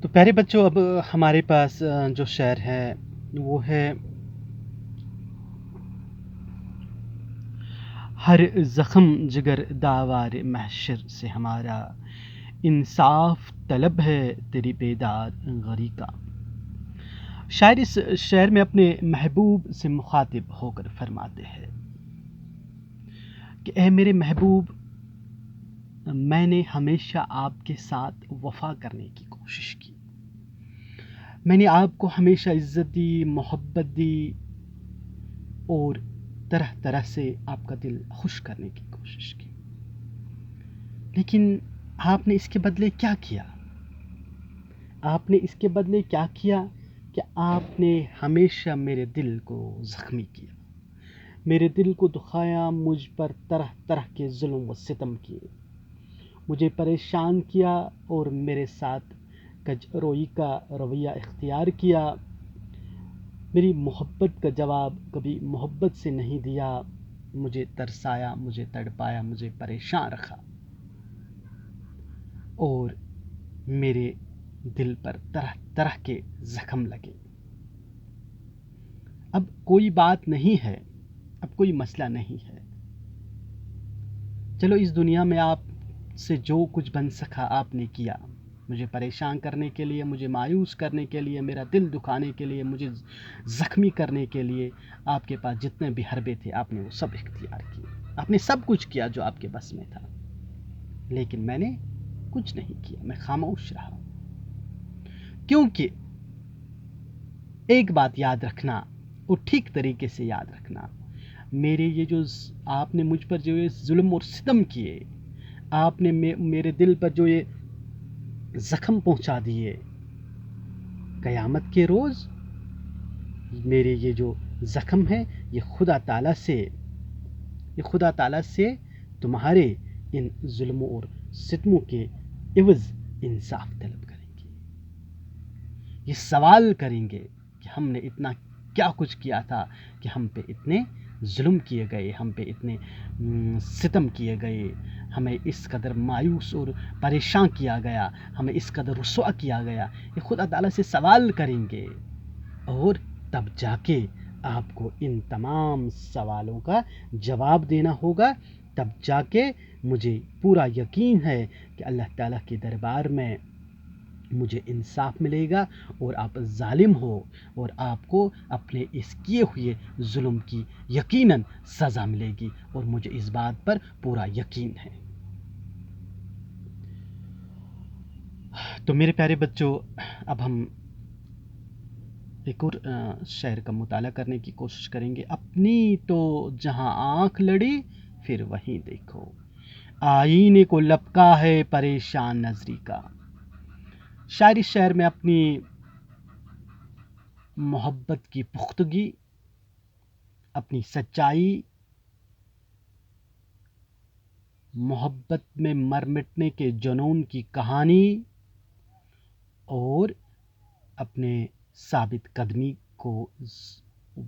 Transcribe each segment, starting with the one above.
تو پیارے بچوں، اب ہمارے پاس جو شعر ہے وہ ہے: ہر زخم جگر داوار محشر سے ہمارا، انصاف طلب ہے تیری بیداد غری کا۔ شاعر اس شعر میں اپنے محبوب سے مخاطب ہو کر فرماتے ہیں کہ اے میرے محبوب، میں نے ہمیشہ آپ کے ساتھ وفا کرنے کی کوشش کی، میں نے آپ کو ہمیشہ عزت دی، محبت دی اور طرح طرح سے آپ کا دل خوش کرنے کی کوشش کی، لیکن آپ نے اس کے بدلے کیا کیا؟ آپ نے اس کے بدلے کیا کیا کہ آپ نے ہمیشہ میرے دل کو زخمی کیا، میرے دل کو دکھایا، مجھ پر طرح طرح کے ظلم و ستم کیے، مجھے پریشان کیا اور میرے ساتھ کج روئی کا رویہ اختیار کیا، میری محبت کا جواب کبھی محبت سے نہیں دیا، مجھے ترسایا، مجھے تڑپایا، مجھے پریشان رکھا اور میرے دل پر طرح طرح کے زخم لگے۔ اب کوئی بات نہیں ہے، اب کوئی مسئلہ نہیں ہے، چلو اس دنیا میں آپ سے جو کچھ بن سکا آپ نے کیا، مجھے پریشان کرنے کے لیے، مجھے مایوس کرنے کے لیے، میرا دل دکھانے کے لیے، مجھے زخمی کرنے کے لیے آپ کے پاس جتنے بھی حربے تھے آپ نے وہ سب اختیار کیے، آپ نے سب کچھ کیا جو آپ کے بس میں تھا، لیکن میں نے کچھ نہیں کیا، میں خاموش رہا، کیونکہ ایک بات یاد رکھنا اور ٹھیک طریقے سے یاد رکھنا، میرے یہ جو آپ نے مجھ پر جو یہ ظلم اور ستم کیے، آپ نے میرے دل پر جو یہ زخم پہنچا دیے، قیامت کے روز میرے یہ جو زخم ہے یہ خدا تعالیٰ سے تمہارے ان ظلموں اور ستموں کے عوض انصاف طلب کریں گے، یہ سوال کریں گے کہ ہم نے اتنا کیا کچھ کیا تھا کہ ہم پہ اتنے ظلم کیے گئے، ہم پہ اتنے ستم کیے گئے، ہمیں اس قدر مایوس اور پریشان کیا گیا، ہمیں اس قدر رسوا کیا گیا، یہ خدا تعالیٰ سے سوال کریں گے، اور تب جا کے آپ کو ان تمام سوالوں کا جواب دینا ہوگا، تب جا کے مجھے پورا یقین ہے کہ اللہ تعالیٰ کے دربار میں مجھے انصاف ملے گا، اور آپ ظالم ہو اور آپ کو اپنے اس کیے ہوئے ظلم کی یقیناً سزا ملے گی، اور مجھے اس بات پر پورا یقین ہے۔ تو میرے پیارے بچوں، اب ہم ایک اور شعر کا مطالعہ کرنے کی کوشش کریں گے: اپنی تو جہاں آنکھ لڑی پھر وہیں دیکھو، آئینے کو لپکا ہے پریشان نظری کا۔ شاعر اس شعر میں اپنی محبت کی پختگی، اپنی سچائی، محبت میں مر مٹنے کے جنون کی کہانی اور اپنے ثابت قدمی کو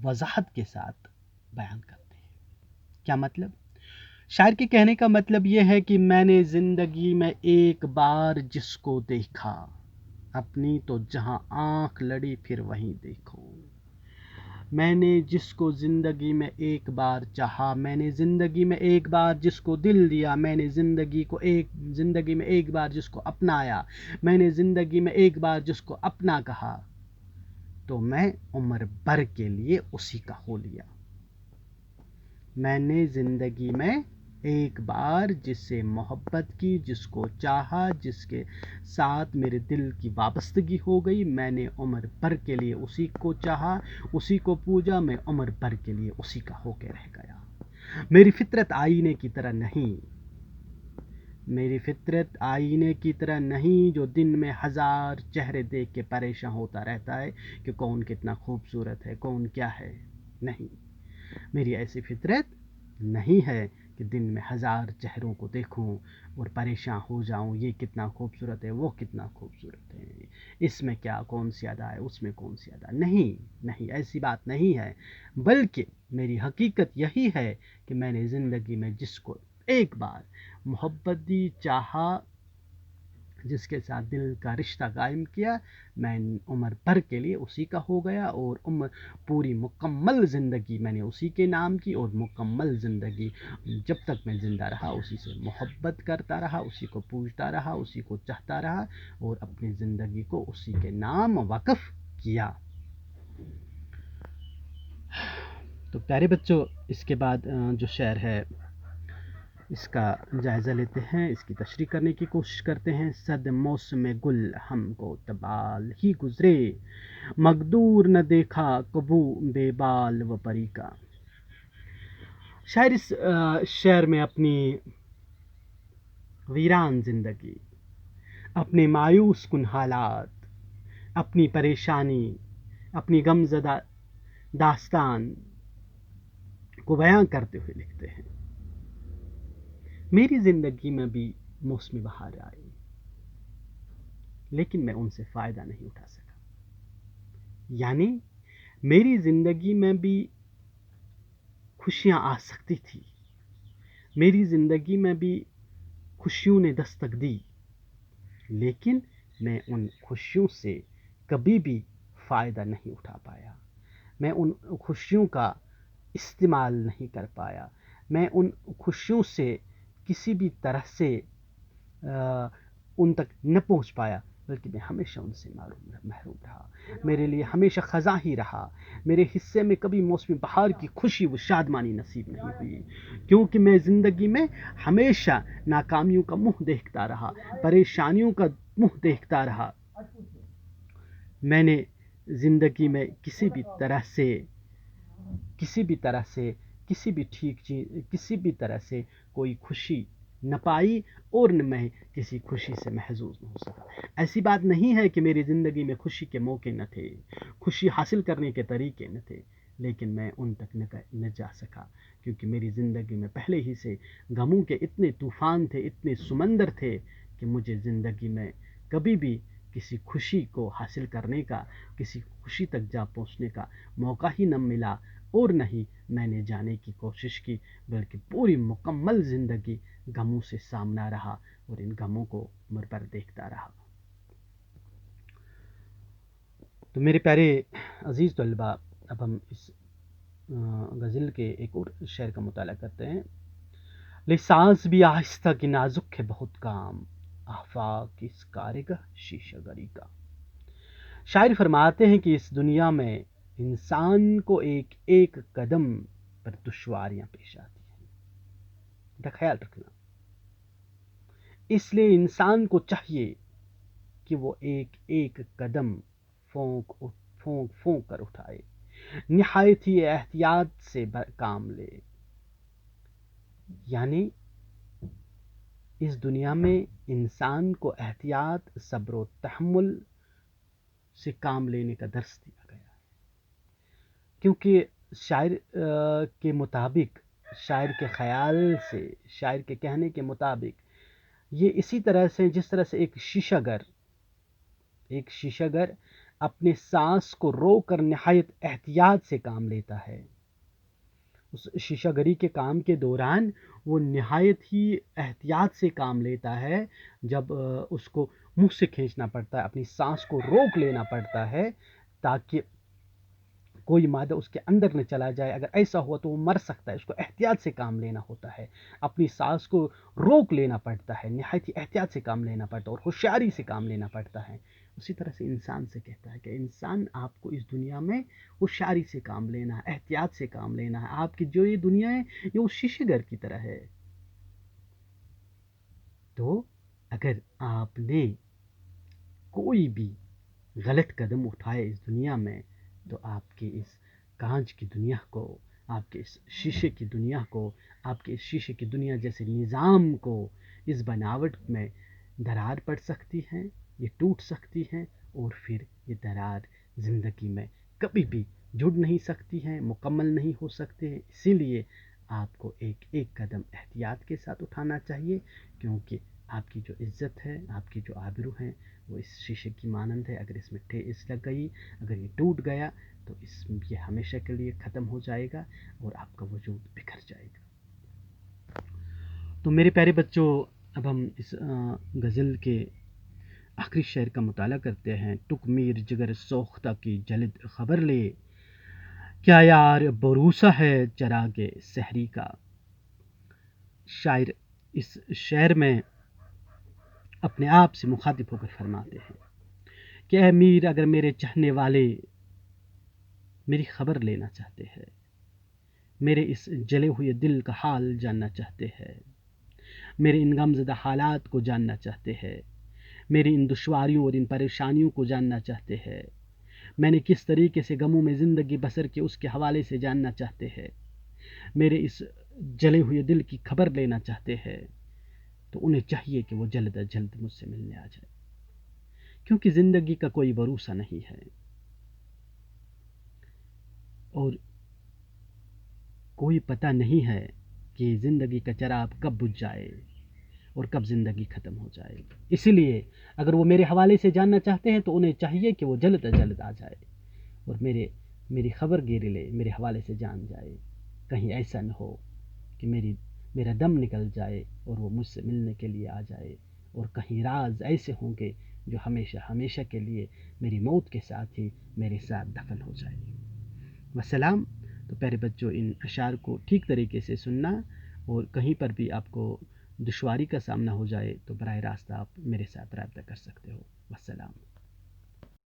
وضاحت کے ساتھ بیان کرتے ہیں۔ کیا مطلب؟ شاعر کے کہنے کا مطلب یہ ہے کہ میں نے زندگی میں ایک بار جس کو دیکھا، اپنی تو جہاں آنکھ لڑی پھر وہیں دیکھو، میں نے جس کو زندگی میں ایک بار چاہا، میں نے زندگی میں ایک بار جس کو دل دیا، میں نے زندگی میں ایک بار جس کو اپنایا، میں نے زندگی میں ایک بار جس کو اپنا کہا، تو میں عمر بھر کے لیے اسی کا ہو لیا۔ میں نے زندگی میں ایک بار جس سے محبت کی، جس کو چاہا، جس کے ساتھ میرے دل کی وابستگی ہو گئی، میں نے عمر بھر کے لیے اسی کو چاہا، اسی کو پوجا، میں عمر بھر کے لیے اسی کا ہو کے رہ گیا۔ میری فطرت آئینے کی طرح نہیں، میری فطرت آئینے کی طرح نہیں جو دن میں ہزار چہرے دیکھ کے پریشان ہوتا رہتا ہے کہ کون کتنا خوبصورت ہے، کون کیا ہے۔ نہیں، میری ایسی فطرت نہیں ہے کہ دن میں ہزار چہروں کو دیکھوں اور پریشان ہو جاؤں، یہ کتنا خوبصورت ہے، وہ کتنا خوبصورت ہے، اس میں کیا کون سی ادا ہے، اس میں کون سی ادا۔ نہیں، ایسی بات نہیں ہے، بلکہ میری حقیقت یہی ہے کہ میں نے زندگی میں جس کو ایک بار محبت دی، چاہا، جس کے ساتھ دل کا رشتہ قائم کیا، میں عمر بھر کے لیے اسی کا ہو گیا، اور پوری مکمل زندگی میں نے اسی کے نام کی، اور مکمل زندگی جب تک میں زندہ رہا اسی سے محبت کرتا رہا، اسی کو پوجتا رہا، اسی کو چاہتا رہا، اور اپنی زندگی کو اسی کے نام وقف کیا۔ تو پیارے بچوں، اس کے بعد جو شعر ہے اس کا جائزہ لیتے ہیں، اس کی تشریح کرنے کی کوشش کرتے ہیں۔ صد موسم گل ہم کو تبال ہی گزرے، مقدور نہ دیکھا کبو بے بال و پری کا۔ شاعر اس شعر میں اپنی ویران زندگی، اپنے مایوس کن حالات، اپنی پریشانی، اپنی غمزدہ داستان کو بیان کرتے ہوئے لکھتے ہیں۔ میری زندگی میں بھی موسمی بہار آئی، لیکن میں ان سے فائدہ نہیں اٹھا سکا۔ یعنی میری زندگی میں بھی خوشیاں آ سکتی تھی، میری زندگی میں بھی خوشیوں نے دستک دی، لیکن میں ان خوشیوں سے کبھی بھی فائدہ نہیں اٹھا پایا، میں ان خوشیوں کا استعمال نہیں کر پایا، میں ان خوشیوں سے کسی بھی طرح سے ان تک نہ پہنچ پایا، بلکہ میں ہمیشہ ان سے محروم رہا، میرے لیے ہمیشہ خزاں ہی رہا، میرے حصے میں کبھی موسم بہار کی خوشی و شادمانی نصیب نہیں ہوئی، کیونکہ میں زندگی میں ہمیشہ ناکامیوں کا منہ دیکھتا رہا، پریشانیوں کا منہ دیکھتا رہا۔ میں نے زندگی میں کسی بھی طرح سے کوئی خوشی نہ پائی، اور نہ میں کسی خوشی سے محظوظ نہ ہو سکا۔ ایسی بات نہیں ہے کہ میری زندگی میں خوشی کے موقع نہ تھے، خوشی حاصل کرنے کے طریقے نہ تھے، لیکن میں ان تک نہ جا سکا، کیونکہ میری زندگی میں پہلے ہی سے غموں کے اتنے طوفان تھے، اتنے سمندر تھے کہ مجھے زندگی میں کبھی بھی کسی خوشی کو حاصل کرنے کا، کسی خوشی تک جا پہنچنے کا موقع ہی نہ ملا، اور نہ ہی میں نے جانے کی کوشش کی، بلکہ پوری مکمل زندگی غموں سے سامنا رہا، اور ان غموں کو عمر بھر دیکھتا رہا۔ تو میرے پیارے عزیز طلباء، اب ہم اس غزل کے ایک اور شعر کا مطالعہ کرتے ہیں۔ لے سانس بھی آہستہ کہ نازک ہے بہت کام، آفاق اس کارگہ شیشہ گری کا۔ شاعر فرماتے ہیں کہ اس دنیا میں انسان کو ایک ایک قدم پر دشواریاں پیش آتی ہیں، ان کا خیال رکھنا۔ اس لیے انسان کو چاہیے کہ وہ ایک ایک قدم پھونک کر اٹھائے، نہایت ہی احتیاط سے کام لے۔ یعنی اس دنیا میں انسان کو احتیاط، صبر و تحمل سے کام لینے کا درس دیا گیا ہے، کیونکہ شاعر کے مطابق، شاعر کے خیال سے، شاعر کے کہنے کے مطابق یہ اسی طرح سے، جس طرح سے ایک شیشہ گر اپنے سانس کو روک کر نہایت احتیاط سے کام لیتا ہے، اس شیشہ گری کے کام کے دوران وہ نہایت ہی احتیاط سے کام لیتا ہے، جب اس کو منہ سے کھینچنا پڑتا ہے، اپنی سانس کو روک لینا پڑتا ہے تاکہ کوئی مادہ اس کے اندر نہ چلا جائے، اگر ایسا ہوا تو وہ مر سکتا ہے، اس کو احتیاط سے کام لینا ہوتا ہے، اپنی سانس کو روک لینا پڑتا ہے، نہایت ہی احتیاط سے کام لینا پڑتا ہے اور ہوشیاری سے کام لینا پڑتا ہے۔ اسی طرح سے انسان سے کہتا ہے کہ انسان، آپ کو اس دنیا میں ہوشیاری سے کام لینا ہے، احتیاط سے کام لینا ہے، آپ کی جو یہ دنیا ہے یہ اس شیشے گر کی طرح ہے۔ تو اگر آپ نے کوئی بھی غلط قدم اٹھائے اس دنیا میں، تو آپ کی اس کانچ کی دنیا کو، آپ کے اس شیشے کی دنیا کو، آپ کے اس شیشے کی دنیا جیسے نظام کو، اس بناوٹ میں درار پڑ سکتی ہے، یہ ٹوٹ سکتی ہے، اور پھر یہ درار زندگی میں کبھی بھی جڑ نہیں سکتی ہیں، مکمل نہیں ہو سکتے ہیں۔ اسی لیے آپ کو ایک ایک قدم احتیاط کے ساتھ اٹھانا چاہیے، کیونکہ آپ کی جو عزت ہے، آپ کی جو آبرو ہے، وہ اس شیشے کی مانند ہے۔ اگر اس میں ٹھیس لگ گئی، اگر یہ ٹوٹ گیا، تو یہ ہمیشہ کے لیے ختم ہو جائے گا اور آپ کا وجود بکھر جائے گا۔ تو میرے پیارے بچوں، اب ہم اس غزل کے آخری شعر کا مطالعہ کرتے ہیں۔ ٹک میر جگر سوختہ کی جلد خبر لے، کیا یار بروسہ ہے چراغ سحری کا۔ شاعر اس شعر میں اپنے آپ سے مخاطب ہو کر فرماتے ہیں کہ اے میر، اگر میرے چاہنے والے میری خبر لینا چاہتے ہیں، میرے اس جلے ہوئے دل کا حال جاننا چاہتے ہیں، میرے ان غمزدہ حالات کو جاننا چاہتے ہیں، میری ان دشواریوں اور ان پریشانیوں کو جاننا چاہتے ہیں، میں نے کس طریقے سے غموں میں زندگی بسر کی اس کے حوالے سے جاننا چاہتے ہیں، میرے اس جلے ہوئے دل کی خبر لینا چاہتے ہیں، تو انہیں چاہیے کہ وہ جلد از جلد مجھ سے ملنے آ جائے، کیونکہ زندگی کا کوئی بھروسہ نہیں ہے اور کوئی پتہ نہیں ہے کہ زندگی کا چراغ کب بجھ جائے اور کب زندگی ختم ہو جائے۔ اسی لیے اگر وہ میرے حوالے سے جاننا چاہتے ہیں تو انہیں چاہیے کہ وہ جلد از جلد آ جائے اور میری خبر گیری لے، میرے حوالے سے جان جائے۔ کہیں ایسا نہ ہو کہ میرا دم نکل جائے اور وہ مجھ سے ملنے کے لیے آ جائے، اور کہیں راز ایسے ہوں گے جو ہمیشہ ہمیشہ کے لیے میری موت کے ساتھ ہی میرے ساتھ دفن ہو جائے۔ وسلام۔ تو پیارے بچوں، ان اشعار کو ٹھیک طریقے سے سننا، اور کہیں پر بھی آپ کو دشواری کا سامنا ہو جائے تو براہ راست آپ میرے ساتھ رابطہ کر سکتے ہو۔ والسلام۔